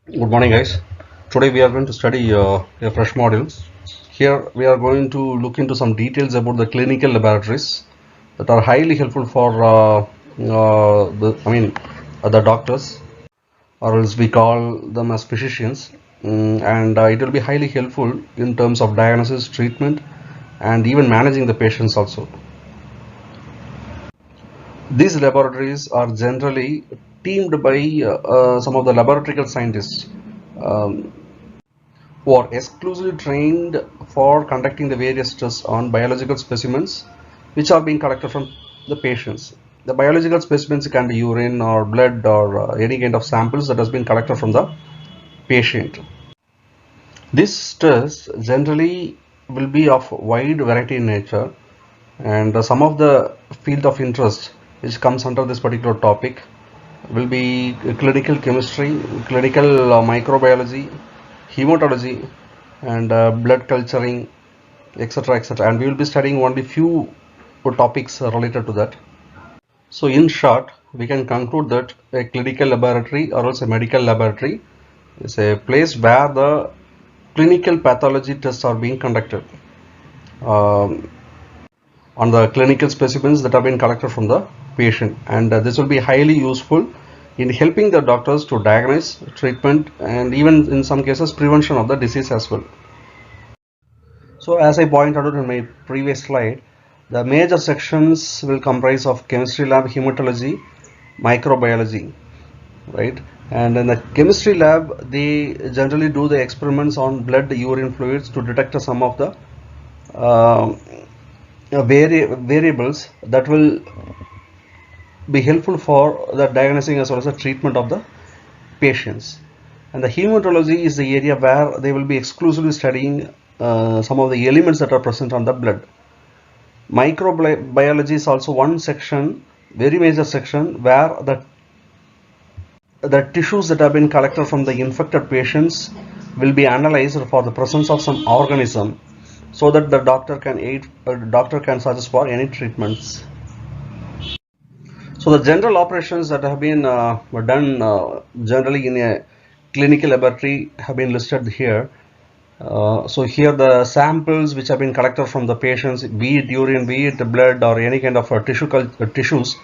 Good morning, guys. Today we are going to study a fresh module. Here we are going to look into some details about the clinical laboratories that are highly helpful for the doctors, or else we call them as physicians. And it will be highly helpful in terms of diagnosis, treatment, and even managing the patients also. These laboratories are generally teamed by some of the laboratory scientists. Um, who are exclusively trained for conducting the various tests on biological specimens which are being collected from the patients. The biological specimens can be urine or blood or any kind of samples that has been collected from the patient. These tests generally will be of wide variety in nature, and some of the field of interest which comes under this particular topic will be clinical chemistry, clinical microbiology, hematology, and blood culturing, etc., etc. And we will be studying only few topics related to that. So in short, we can conclude that a clinical laboratory or else a medical laboratory is a place where the clinical pathology tests are being conducted um, on the clinical specimens that have been collected from the patient, and this will be highly useful in helping the doctors to diagnose, treatment, and even in some cases prevention of the disease as well. So as I pointed out in my previous slide, the major sections will comprise of chemistry lab, hematology, microbiology, right? And in the chemistry lab, they generally do the experiments on blood, urine fluids to detect some of the uh, variables that will be helpful for the diagnosing as well as the treatment of the patients. And the hematology is the area where they will be exclusively studying some of the elements that are present on the blood. Microbiology is also one section, very major section, where the tissues that have been collected from the infected patients will be analyzed for the presence of some organism, so that the doctor can suggest for any treatments. So the general operations that have been done generally in a clinical laboratory have been listed here. So here the samples which have been collected from the patients, be it urine, be it blood, or any kind of tissues,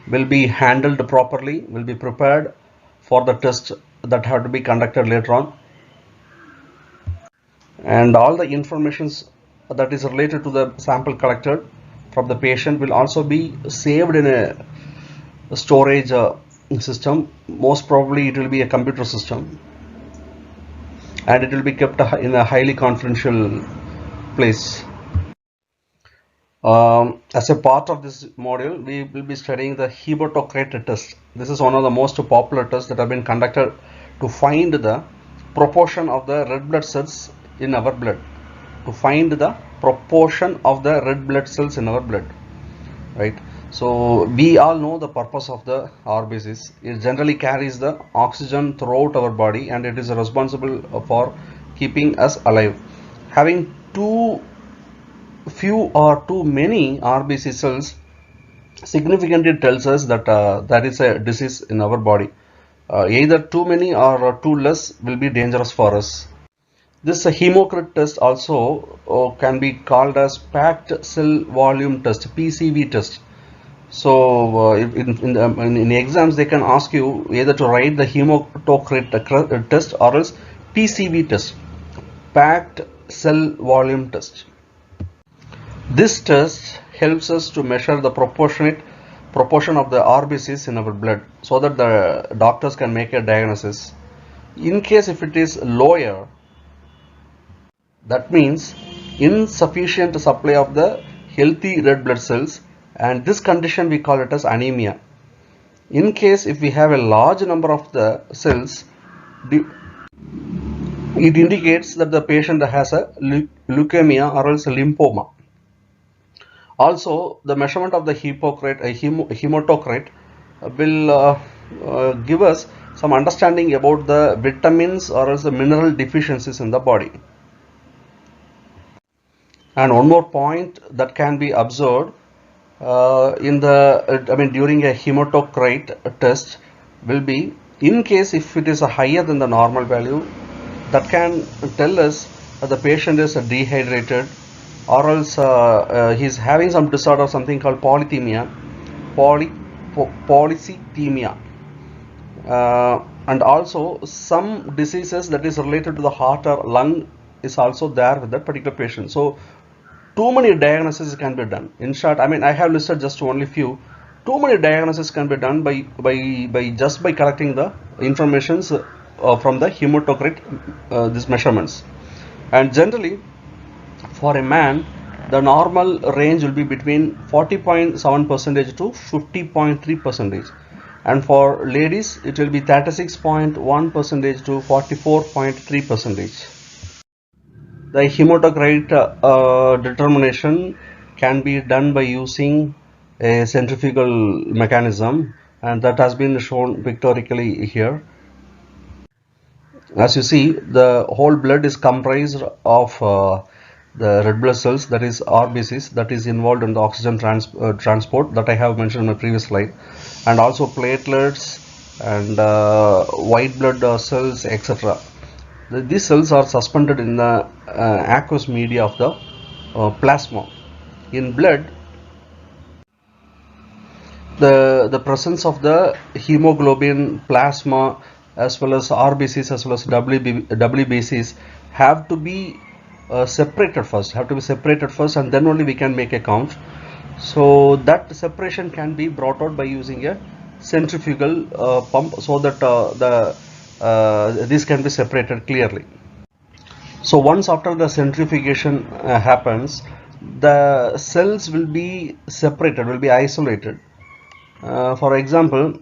will be handled properly, will be prepared for the test that have to be conducted later on, and all the informations that is related to the sample collected from the patient will also be saved in a storage system. Most probably it will be a computer system, and it will be kept in a highly confidential place. As a part of this module, we will be studying the hematocrit test. This is one of the most popular tests that have been conducted to find the proportion of the red blood cells in our blood. To find the proportion of the red blood cells in our blood, right? So we all know the purpose of the RBCs. It generally carries the oxygen throughout our body, and it is responsible for keeping us alive. Having too few or too many RBC cells significantly tells us that there is a disease in our body. Either too many or too less will be dangerous for us. This hematocrit test also can be called as packed cell volume test, PCV test. So in exams they can ask you either to write the hematocrit test or else PCV test, packed cell volume test. This test helps us to measure the proportion of the RBCs in our blood, so that the doctors can make a diagnosis. In case if it is lower, that means insufficient supply of the healthy red blood cells, and this condition we call it as anemia. In case if we have a large number of the cells, it indicates that the patient has a leukemia or else a lymphoma. Also, the measurement of the hematocrit will give us some understanding about the vitamins or else the mineral deficiencies in the body. And one more point that can be observed during a hematocrit test will be In case if it is higher than the normal value, that can tell us that the patient is dehydrated, or else he's having some disorder, something called polycythemia, polycythemia, and also some diseases that is related to the heart or lung is also there with that particular patient. So too many diagnoses can be done. In short, I mean, I have listed just only few. Too many diagnoses can be done by just by collecting the informations from the hematocrit, these measurements. And generally, for a man, the normal range will be between 40.7 percentage to 50.3 percentage, and for ladies it will be 36.1 percentage to 44.3 percentage. The hematocrit determination can be done by using a centrifugal mechanism, and that has been shown pictorially here. As you see, the whole blood is comprised of the red blood cells, that is RBCs, that is involved in the oxygen transport that I have mentioned in my previous slide, and also platelets and white blood cells, etc. These cells are suspended in the aqueous media of the plasma. In blood, the presence of the hemoglobin, plasma, as well as RBCs as well as WBCs have to be separated first, and then only we can make a count. So that separation can be brought out by using a centrifugal pump, so that these can be separated clearly. So once after the centrifugation happens, the cells will be separated, will be isolated. For example,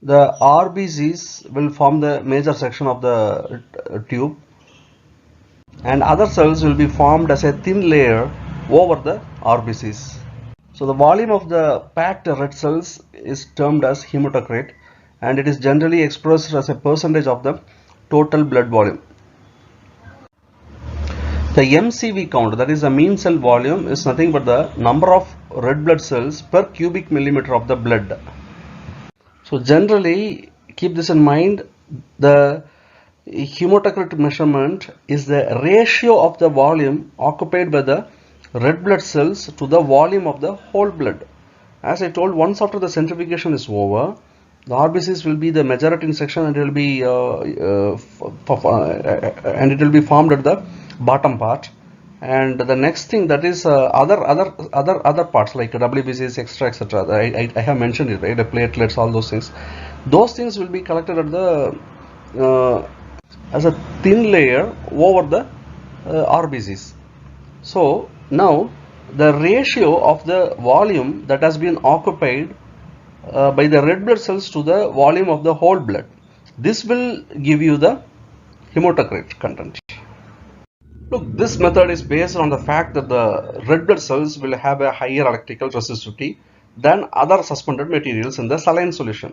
the RBCs will form the major section of the tube, and other cells will be formed as a thin layer over the RBCs. So the volume of the packed red cells is termed as hematocrit, and it is generally expressed as a percentage of the total blood volume. The MCV count, that is the mean cell volume, is nothing but the number of red blood cells per cubic millimeter of the blood. So generally, keep this in mind, the hematocrit measurement is the ratio of the volume occupied by the red blood cells to the volume of the whole blood. As I told, once after the centrifugation is over, the RBCs will be the majority in section, and it will be formed at the bottom part, and the next thing, that is other parts like WBCs, etc. I have mentioned it, right? The platelets, all those things will be collected at the as a thin layer over the RBCs. So now the ratio of the volume that has been occupied by the red blood cells to the volume of the whole blood, this will give you the hematocrit content. Look, this method is based on the fact that the red blood cells will have a higher electrical resistivity than other suspended materials in the saline solution.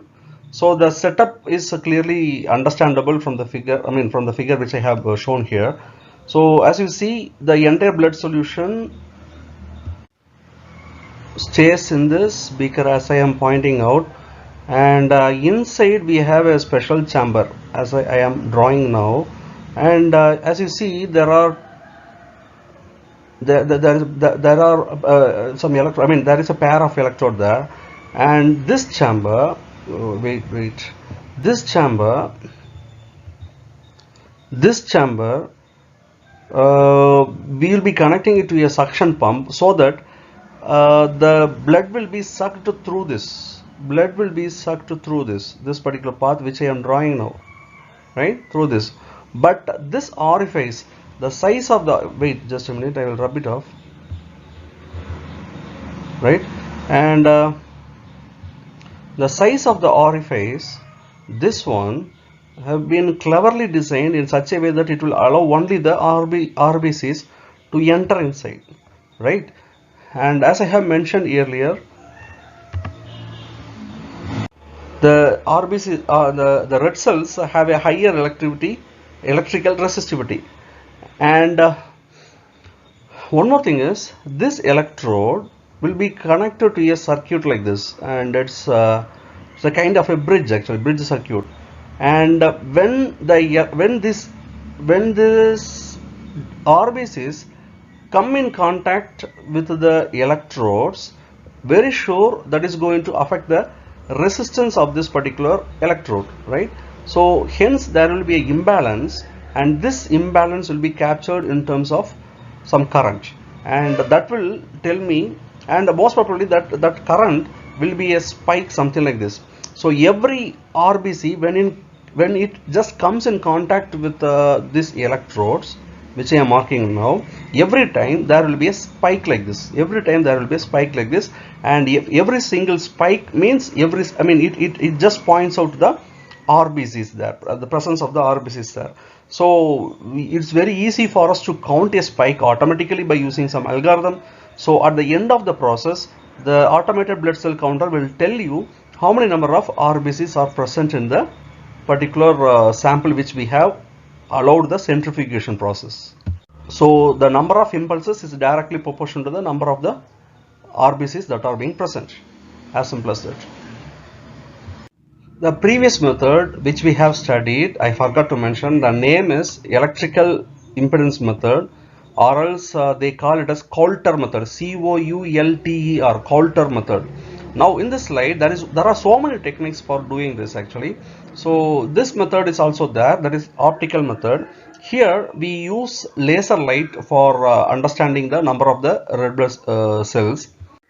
So the setup is clearly understandable from the figure, from the figure which I have shown here. So as you see, the entire blood solution stays in this beaker as I am pointing out, and inside we have a special chamber as I am drawing now, and as you see, there are some electrode, there is a pair of electrode there, and this chamber, this chamber we will be connecting it to a suction pump, so that the blood will be sucked through this. This particular path which I am drawing now, right, through this. But this orifice, the size of the, wait just a minute, I will rub it off, right, and the size of the orifice, this one have been cleverly designed in such a way that it will allow only the RBCs to enter inside, right? And as I have mentioned earlier, the RBC, the red cells have a higher electrical resistivity. And one more thing is, this electrode will be connected to a circuit like this, and it's a a kind of a bridge, actually bridge circuit. And when this RBCs come in contact with the electrodes, very sure that is going to affect the resistance of this particular electrode, right? So hence there will be an imbalance, and this imbalance will be captured in terms of some current, and that will tell me, and most probably that current will be a spike, something like this. So every RBC, when it just comes in contact with these electrodes which I am marking now, every time there will be a spike like this. Every time there will be a spike like this, and if every single spike means it just points out the RBCs there, the presence of the RBCs there. So it's very easy for us to count a spike automatically by using some algorithm. So at the end of the process, the automated blood cell counter will tell you how many number of RBCs are present in the particular sample which we have allowed the centrifugation process. So the number of impulses is directly proportional to the number of the RBCs that are being present. As simple as that. The previous method which we have studied, I forgot to mention, the name is electrical impedance method, or else they call it as Coulter method, C-O-U-L-T-E-R, Coulter method. Now in this slide there are so many techniques for doing this actually. So this method is also there, that is optical method. Here we use laser light for understanding the number of the red blood cells.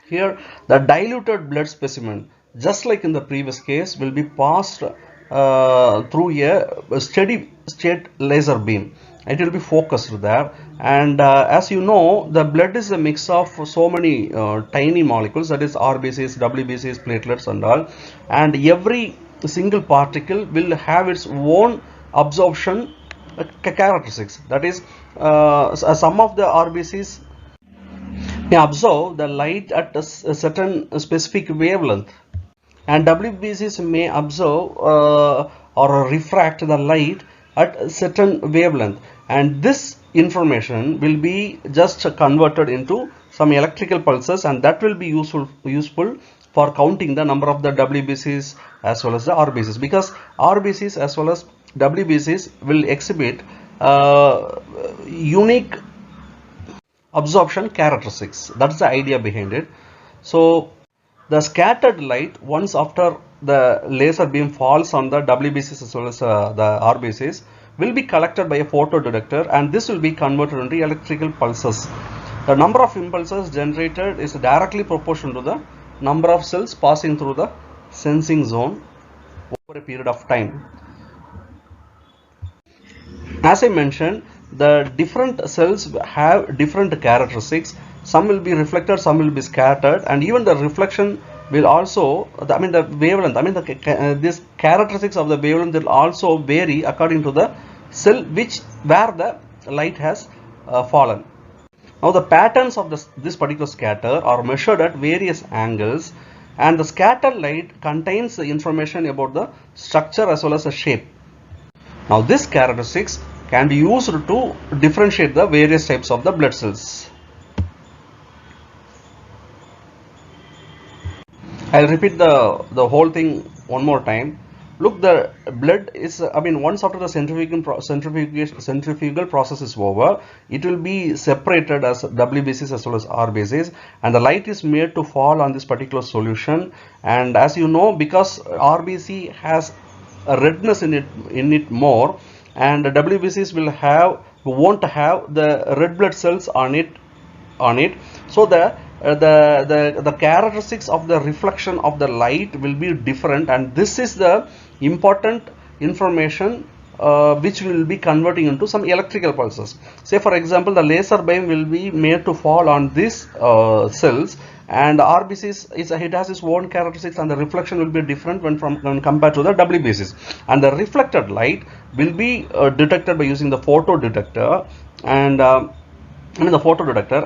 Here the diluted blood specimen, just like in the previous case, will be passed through a steady state laser beam. It will be focused there, and as you know, the blood is a mix of so many tiny molecules, that is RBCs, WBCs, platelets and all, and every single particle will have its own absorption characteristics. That is, some of the RBCs may absorb the light at a certain specific wavelength, and WBCs may absorb or refract the light at a certain wavelength, and this information will be just converted into some electrical pulses, and that will be useful for counting the number of the WBCs as well as the RBCs, because RBCs as well as WBCs will exhibit unique absorption characteristics. That's the idea behind it. So the scattered light, once after the laser beam falls on the WBCs as well as the RBCs, will be collected by a photodetector, and this will be converted into electrical pulses. The number of impulses generated is directly proportional to the number of cells passing through the sensing zone over a period of time. As I mentioned, the different cells have different characteristics. Some will be reflected, some will be scattered, and even the reflection will also, the wavelength, these characteristics of the wavelength will also vary according to the cell where the light has fallen. Now the patterns of this particular scatter are measured at various angles, and the scattered light contains the information about the structure as well as the shape. Now these characteristics can be used to differentiate the various types of the blood cells. I'll repeat the whole thing one more time. Look, the blood is, once after the centrifugal process is over, it will be separated as WBCs as well as RBCs, and the light is made to fall on this particular solution. And as you know, because RBC has a redness in it more, and the WBCs won't have the red blood cells on it. So the characteristics of the reflection of the light will be different, and this is the important information which will be converting into some electrical pulses. Say for example, the laser beam will be made to fall on these cells, and RBCs it has its own characteristics, and the reflection will be different when compared to the WBCs, and the reflected light will be detected by using the photodetector, and the photodetector,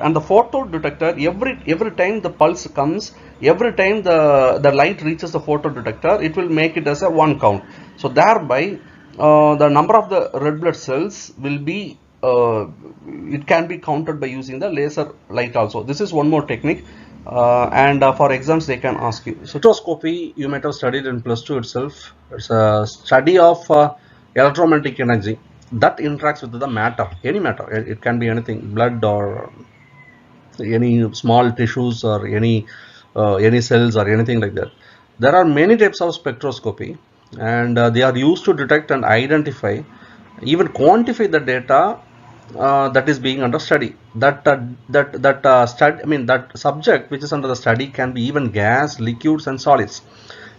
every time the pulse comes, every time the light reaches the photodetector, it will make it as a one count. So thereby the number of the red blood cells will be it can be counted by using the laser light also. This is one more technique and for exams they can ask you. Spectroscopy you might have studied in +2 itself. It's a study of electromagnetic energy that interacts with the matter, any matter. It can be anything, blood or any small tissues or any cells or anything like that. There are many types of spectroscopy, and they are used to detect and identify, even quantify the data that is being under study. That subject which is under the study can be even gas, liquids, and solids.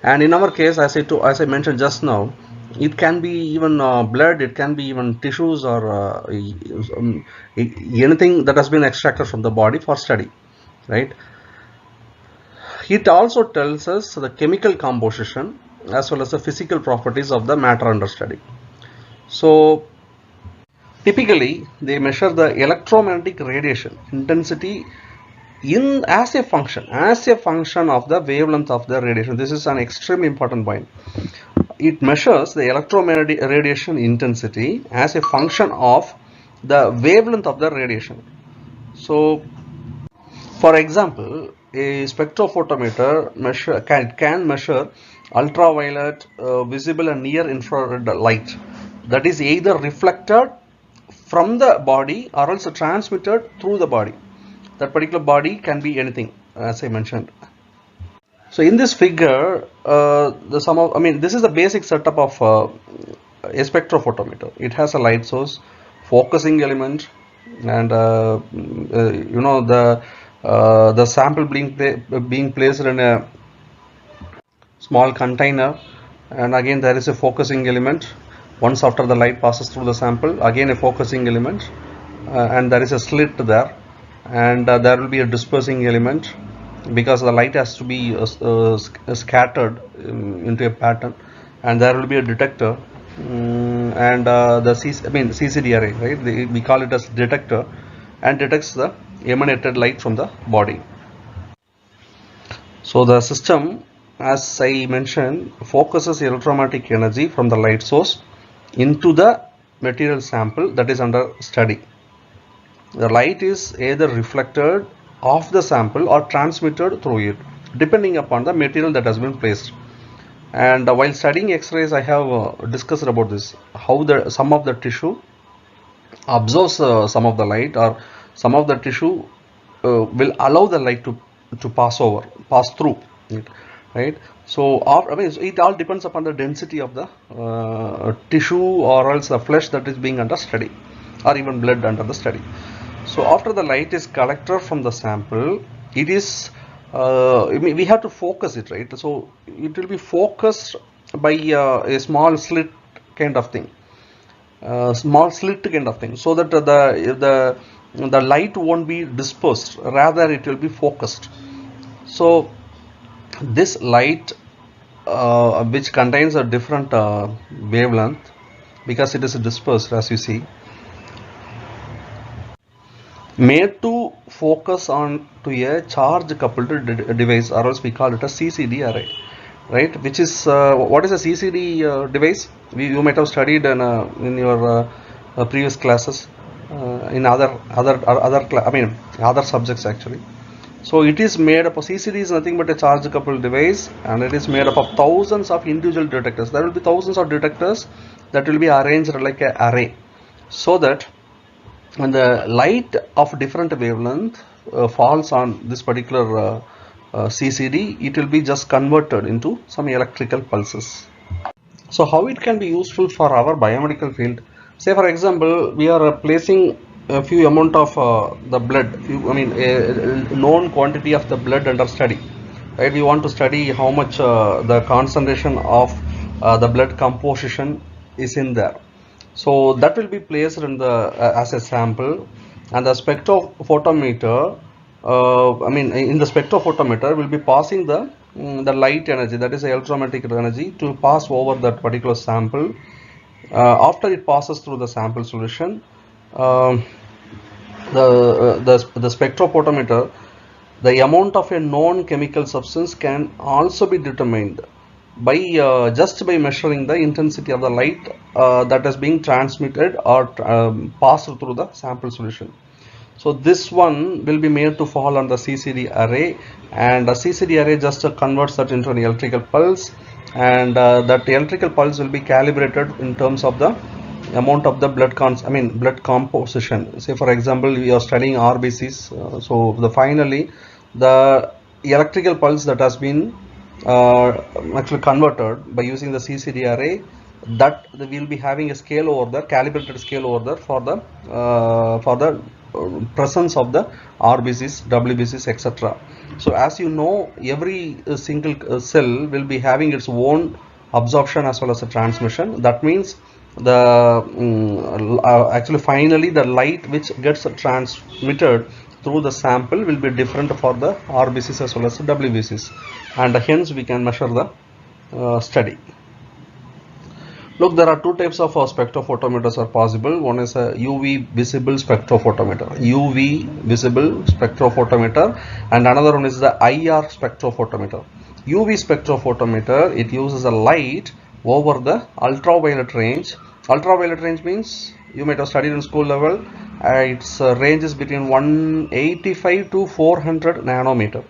And in our case, as I mentioned just now, it can be even blood, it can be even tissues or anything that has been extracted from the body for study, right? It also tells us the chemical composition as well as the physical properties of the matter under study. So typically they measure the electromagnetic radiation intensity as a function of the wavelength of the radiation. This is an extremely important point. It measures the electromagnetic radiation intensity as a function of the wavelength of the radiation. So for example, a spectrophotometer can measure ultraviolet, visible and near infrared light that is either reflected from the body or else transmitted through the body. That particular body can be anything, as I mentioned. So in this figure, this is the basic setup of a spectrophotometer. It has a light source, focusing element, and the sample being placed in a small container, and again there is a focusing element. Once after the light passes through the sample, again a focusing element, and there is a slit there, and there will be a dispersing element because the light has to be scattered into a pattern, and there will be a detector, and the CCD array, right? We call it as detector, and detects the emanated light from the body. So the system, as I mentioned, focuses electromagnetic energy from the light source into the material sample that is under study. The light is either reflected off the sample or transmitted through it, depending upon the material that has been placed. And while studying X-rays, I have discussed about this, how some of the tissue absorbs some of the light, or some of the tissue will allow the light to pass through it, right? So it all depends upon the density of the tissue or else the flesh that is being under study, or even blood under the study. So after the light is collected from the sample, it is we have to focus it, right? So it will be focused by a small slit kind of thing, so that the light won't be dispersed, rather it will be focused. So this light, which contains a different wavelength, because it is dispersed, as you see, made to focus on to a charge coupled device, or else we call it a CCD array, right? Which is what is a CCD device? You might have studied in your previous classes, in other subjects actually. So it is made up of, CCD is nothing but a charge coupled device, and it is made up of thousands of individual detectors. There will be thousands of detectors that will be arranged like an array, so that when the light of different wavelength falls on this particular CCD, it will be just converted into some electrical pulses. So how it can be useful for our biomedical field? Say for example, we are placing a few amount of the blood, a known quantity of the blood under study, right? We want to study how much the concentration of the blood composition is in there. So that will be placed in the as a sample, and the spectrophotometer, in the spectrophotometer will be passing the light energy, that is electromagnetic energy, to pass over that particular sample. After it passes through the sample solution, the spectrophotometer, the amount of a known chemical substance can also be determined by just by measuring the intensity of the light that is being transmitted or passed through the sample solution. So this one will be made to fall on the CCD array, and the CCD array just converts that into an electrical pulse, and that electrical pulse will be calibrated in terms of the amount of the blood composition. Say for example, we are studying RBCs, so finally the electrical pulse that has been actually converted by using the CCD array, that we will be having a scale over there, calibrated scale over there for the presence of the RBCs, WBCs, etc. So as you know, every single cell will be having its own absorption as well as a transmission. That means actually finally the light which gets transmitted through the sample will be different for the RBCs as well as the WBCs, and hence we can measure the study. Look, there are two types of spectrophotometers are possible. One is a UV visible spectrophotometer, and another one is the IR spectrophotometer. UV spectrophotometer, it uses a light over the ultraviolet range. Ultraviolet range means you might have studied in school level. Its range is between 185 to 400 nanometer,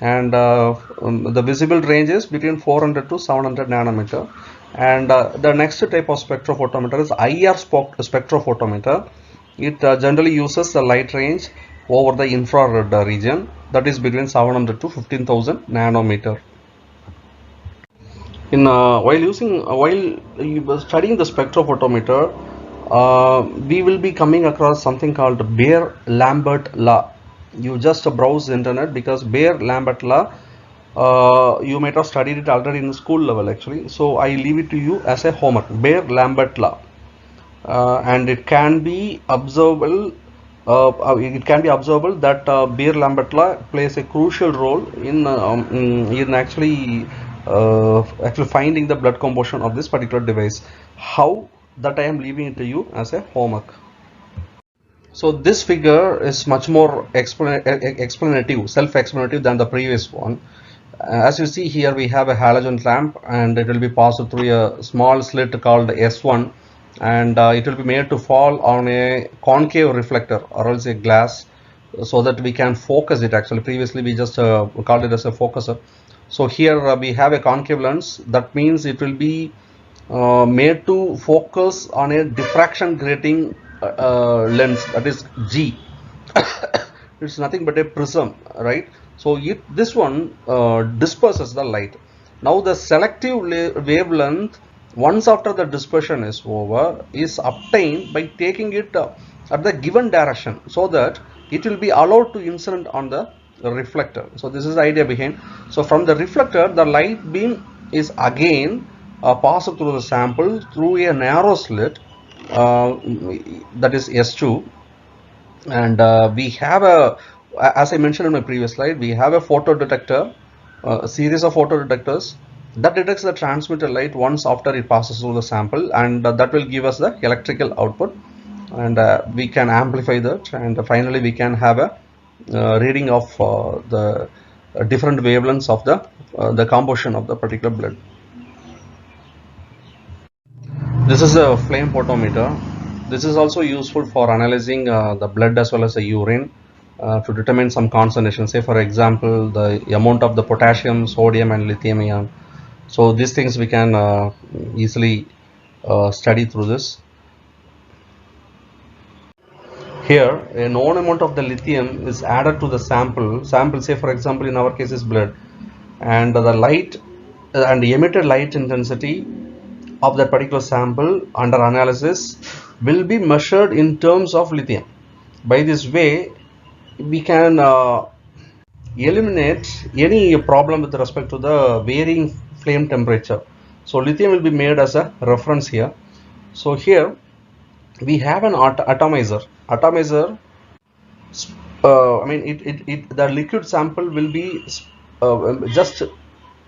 and the visible range is between 400 to 700 nanometer. And the next type of spectrophotometer is IR spectrophotometer. It generally uses the light range over the infrared region, that is between 700 to 15,000 nanometer. While studying the spectrophotometer, we will be coming across something called Beer-Lambert law. You just browse the internet, because Beer-Lambert law, you might have studied it already in school level actually, so I leave it to you as a homework. Beer-Lambert law, and it can be observable. That Beer-Lambert law plays a crucial role in actually finding the blood composition of this particular device. How, that I am leaving it to you as a homework. So this figure is much more explanative, self-explanative than the previous one. As you see here, we have a halogen lamp, and it will be passed through a small slit called S1, and it will be made to fall on a concave reflector or else a glass, so that we can focus it. Actually, previously we just called it as a focuser. So here we have a concave lens. That means it will be made to focus on a diffraction grating lens, that is G. It's nothing but a prism, right? So this one disperses the light. Now the selective wavelength, once after the dispersion is over, is obtained by taking it at the given direction, so that it will be allowed to incident on the reflector. So this is the idea behind. So from the reflector, the light beam is again passed through the sample through a narrow slit, that is S2, and we have as I mentioned in my previous slide, we have a photodetector, a series of photodetectors that detects the transmitted light once after it passes through the sample, and that will give us the electrical output, and we can amplify that, and finally we can have a reading of the different wavelengths of the composition of the particular blood. This is a flame photometer. This is also useful for analyzing the blood as well as the urine to determine some concentration. Say for example, the amount of the potassium, sodium and lithium ion. So these things we can easily study through this. Here a known amount of the lithium is added to the sample, say for example in our case is blood, and the light and the emitted light intensity of that particular sample under analysis will be measured in terms of lithium. By this way we can eliminate any problem with respect to the varying flame temperature. So lithium will be made as a reference here. So here we have an atomizer. The liquid sample will be just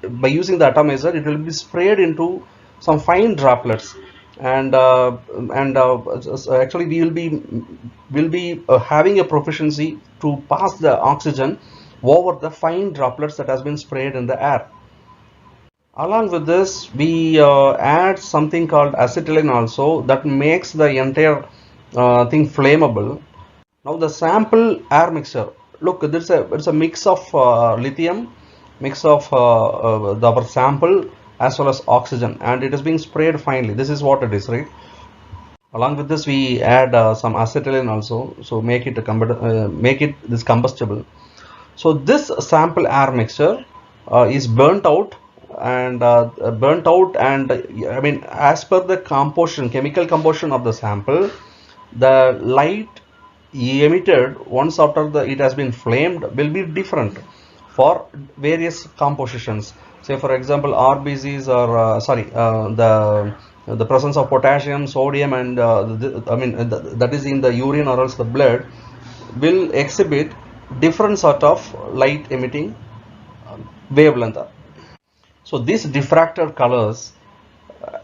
by using the atomizer, it will be sprayed into some fine droplets, and actually we will be having a proficiency to pass the oxygen over the fine droplets that has been sprayed in the air. Along with this, we add something called acetylene also, that makes the entire thing flammable. Now the sample air mixture. Look, it's a mix of lithium, mix of our sample as well as oxygen, and it is being sprayed finely. This is what it is, right? Along with this, we add some acetylene also, so make it this combustible. So this sample air mixture is burnt out and I mean, as per the chemical composition of the sample, the light emitted once after it has been flamed will be different for various compositions. Say for example, RBCs or the presence of potassium, sodium, and that is in the urine or else the blood will exhibit different sort of light emitting wavelength. So these diffracted colors,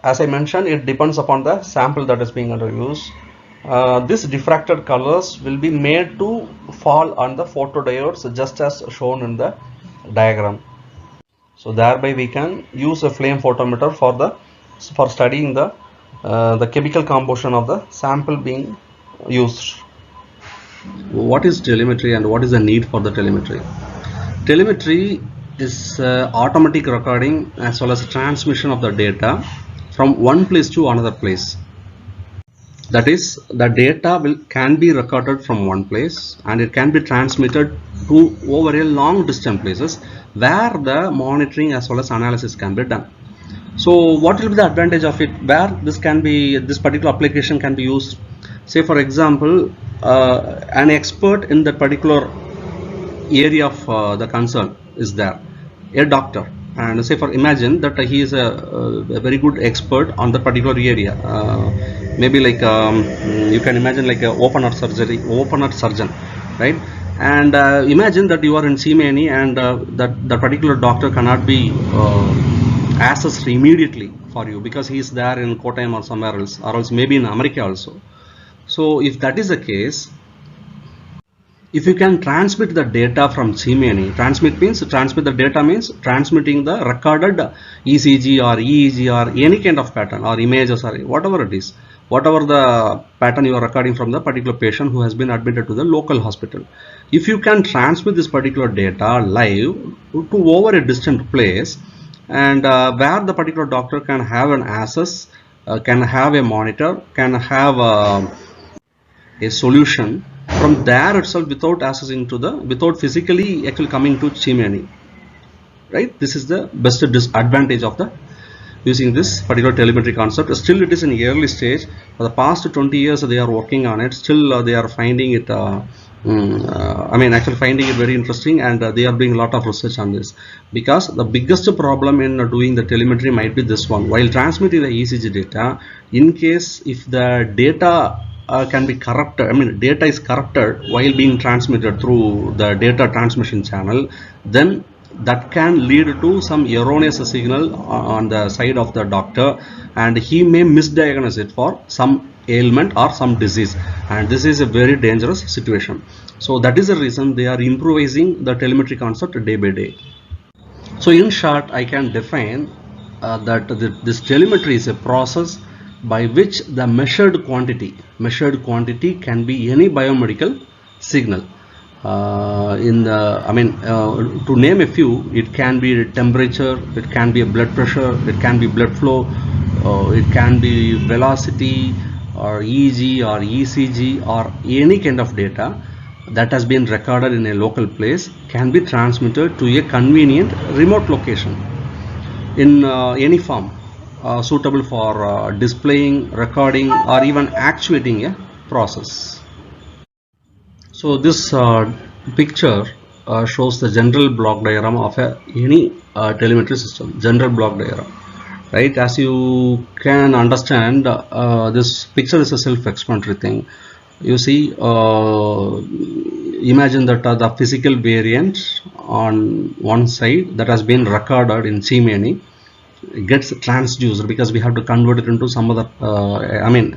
as I mentioned, it depends upon the sample that is being under use. These diffracted colors will be made to fall on the photodiodes just as shown in the diagram. So thereby we can use a flame photometer for studying the chemical composition of the sample being used. What is telemetry and what is the need for the telemetry? Telemetry is automatic recording as well as transmission of the data from one place to another place. That is, the data can be recorded from one place and it can be transmitted to over a long distance places where the monitoring as well as analysis can be done. So what will be the advantage of it, where this particular application can be used? Say for example, an expert in that particular area of the concern is there, a doctor, and say for imagine that he is a very good expert on that particular area, maybe like you can imagine like a open heart surgeon, right? And imagine that you are in Seemany and that particular doctor cannot be accessed immediately for you because he is there in Kottayam or somewhere else, or else maybe in America also. So if that is the case, if you can transmit the data from Seemany, transmit the data means transmitting the recorded ECG or EEG or any kind of pattern or images or whatever it is, whatever the pattern you are recording from the particular patient who has been admitted to the local hospital. If you can transmit this particular data live to over a distant place, and where the particular doctor can have an access, can have a monitor, can have a solution from there itself without physically actually coming to Seemany, right? This is the best disadvantage of the using this particular telemetry concept. Still it is in early stage. For the past 20 years they are working on it. Still they are finding it actually finding it very interesting, and they are doing a lot of research on this, because the biggest problem in doing the telemetry might be this one. While transmitting the ECG data, in case if the data can be corrupted, data is corrupted while being transmitted through the data transmission channel, then that can lead to some erroneous signal on the side of the doctor, and he may misdiagnose it for some ailment or some disease, and this is a very dangerous situation. So that is the reason they are improvising the telemetry concept day by day. So in short, I can define that this telemetry is a process by which the measured quantity can be any biomedical signal. To name a few, it can be temperature, it can be a blood pressure, it can be blood flow, it can be velocity or EEG or ECG, or any kind of data that has been recorded in a local place can be transmitted to a convenient remote location in any form suitable for displaying, recording, or even actuating a process. So this picture shows the general block diagram of any telemetry system, general block diagram, right? As you can understand, this picture is a self-explanatory thing. You see, imagine that the physical variant on one side that has been recorded in Seemany gets transduced, because we have to convert it into some other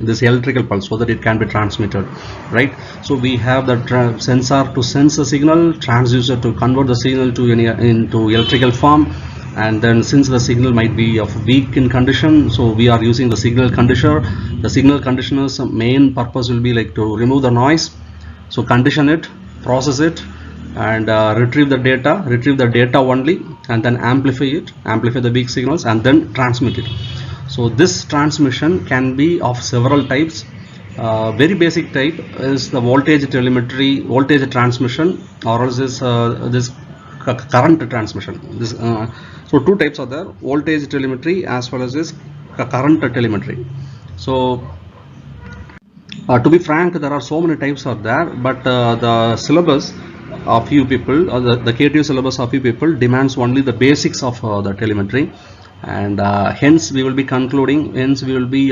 this electrical pulse so that it can be transmitted, right? So we have the sensor to sense the signal, transducer to convert the signal to into electrical form, and then since the signal might be of weak in condition, so we are using the signal conditioner. The signal conditioner's main purpose will be like to remove the noise. So condition it, process it, and retrieve the data only, and then amplify the weak signals, and then transmit it. So this transmission can be of several types. Very basic type is the voltage telemetry, voltage transmission, or else is this current transmission. So two types are there: voltage telemetry as well as this current telemetry. So to be frank, there are so many types are there, but the syllabus of few people, or the KTU syllabus of few people demands only the basics of the telemetry, and hence we will be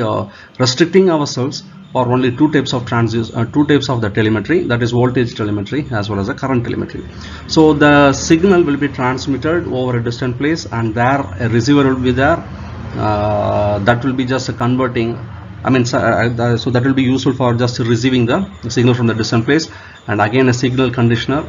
restricting ourselves for only two types of the telemetry, that is voltage telemetry as well as the current telemetry. So the signal will be transmitted over a distant place, and there a receiver will be there, that will be just converting, so that will be useful for just receiving the signal from the distant place, and again a signal conditioner.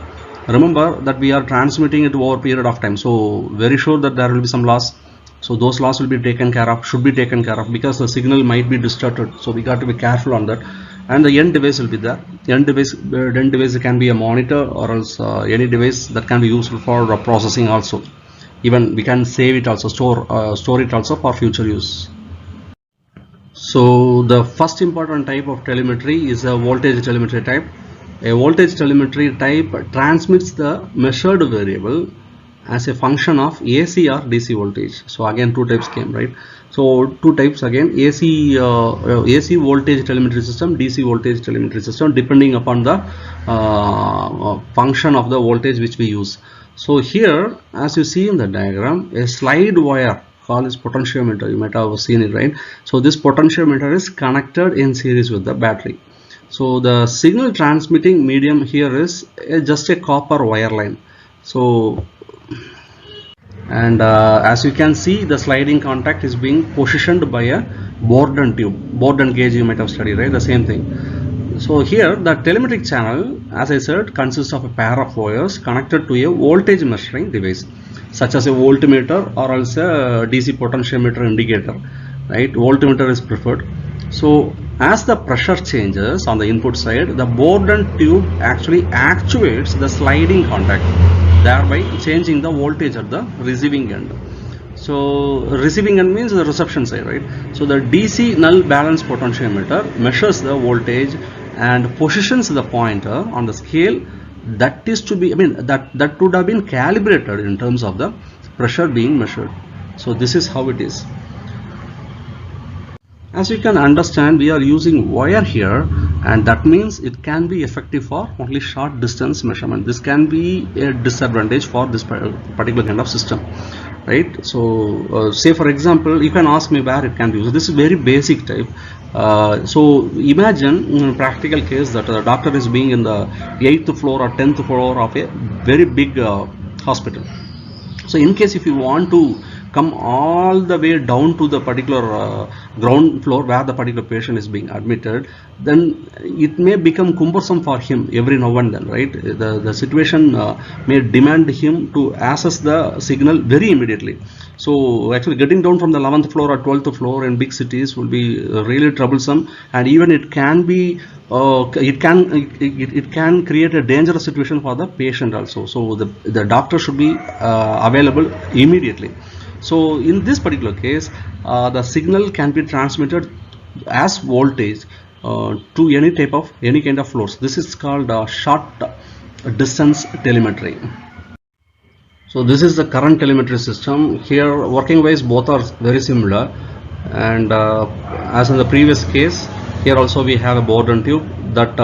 Remember that we are transmitting it over a period of time, so very sure that there will be some loss. So those loss will be taken care of, should be taken care of, because the signal might be distorted. So we got to be careful on that. And the end device will be there. The end device can be a monitor, or else any device that can be useful for processing also. Even we can save it also, store it also for future use. So the first important type of telemetry is a voltage telemetry type. A voltage telemetry type transmits the measured variable as a function of AC or DC voltage. So again two types came, right? So two types again: AC voltage telemetry system, DC voltage telemetry system, depending upon the function of the voltage which we use. So here, as you see in the diagram, a slide wire called as potentiometer, you might have seen it, right? So this potentiometer is connected in series with the battery. So the signal transmitting medium here is just a copper wire line. So, and as you can see, the sliding contact is being positioned by a Borden tube. Borden gauge you might have studied, right? The same thing. So here the telemetric channel, as I said, consists of a pair of wires connected to a voltage measuring device, such as a voltmeter or else a DC potentiometer indicator, right? Voltmeter is preferred. So as the pressure changes on the input side, the Borden tube actually actuates the sliding contact, thereby changing the voltage at the receiving end. So receiving end means the reception side, right? So the DC null balance potentiometer measures the voltage and positions the pointer on the scale that is to be, that would have been calibrated in terms of the pressure being measured. So this is how it is. As you can understand, we are using wire here, and that means it can be effective for only short distance measurement. This can be a disadvantage for this particular kind of system, right? So say for example, you can ask me where it can be used. This is very basic type. So imagine in a practical case that the doctor is being in the 8th floor or 10th floor of a very big hospital. So in case if you want to come all the way down to the particular ground floor where the particular patient is being admitted, then it may become cumbersome for him every now and then, right? The situation may demand him to access the signal very immediately. So actually getting down from the 11th floor or 12th floor in big cities will be really troublesome, and even it can be it can create a dangerous situation for the patient also. So the doctor should be available immediately. So in this particular case, the signal can be transmitted as voltage to any kind of floors. This is called short distance telemetry. So this is the current telemetry system. Here working wise both are very similar, and as in the previous case, here also we have a Borden tube that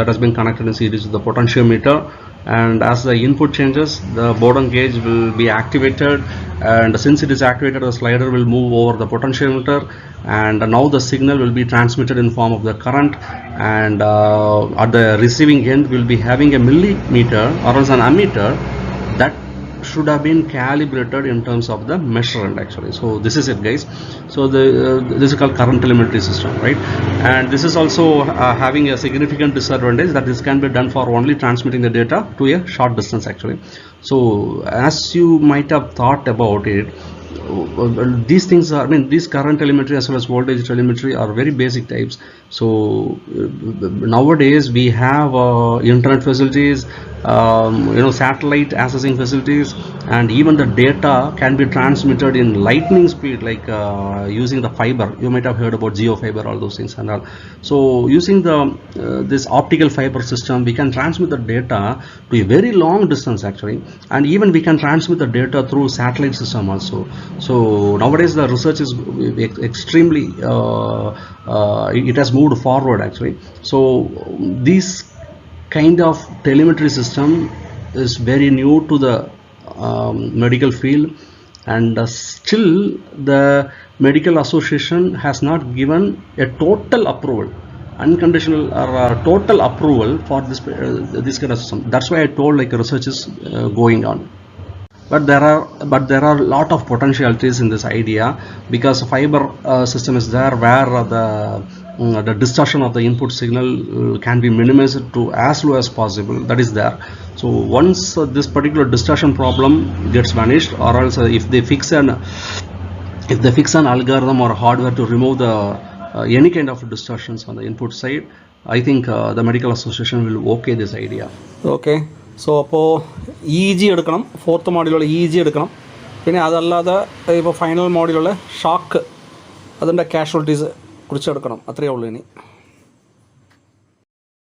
has been connected in series with the potentiometer, and as the input changes, the Borden gauge will be activated, and since it is activated, the slider will move over the potentiometer, and now the signal will be transmitted in form of the current, and at the receiving end we will be having a millimeter or else an ammeter that should have been calibrated in terms of the measurement actually. So this is it, guys. So this is called current telemetry system, right? And this is also having a significant disadvantage, that this can be done for only transmitting the data to a short distance actually. So as you might have thought about it, these things are, I mean, these current telemetry as well as voltage telemetry are very basic types. So nowadays we have internet facilities, satellite accessing facilities, and even the data can be transmitted in lightning speed, like using the fiber. You might have heard about Geo fiber, all those things and all. So using the this optical fiber system, we can transmit the data to a very long distance actually, and even we can transmit the data through satellite system also. So nowadays the research is extremely it has moved forward actually. So this kind of telemetry system is very new to the medical field, and still the medical association has not given a total approval, unconditional or total approval for this kind of system. That's why I told, like, research is going on. But there are a lot of potentialities in this idea, because fiber system is there where the distortion of the input signal can be minimized to as low as possible. That is there. So once this particular distortion problem gets vanished, or else if they fix an algorithm or hardware to remove the any kind of distortions on the input side, I think the medical association will okay this idea. Okay. So അപ്പോൾ EEG എടുക്കണം, 4th മോഡ്യൂളുള്ള EEG എടുക്കണം. പിന്നെ അതല്ലാതെ ഇപ്പോൾ final മോഡ്യൂളുള്ള shock, അതിൻ്റെ casualties കുറിച്ച് എടുക്കണം. അത്രയേ ഉള്ളൂ ഇനി.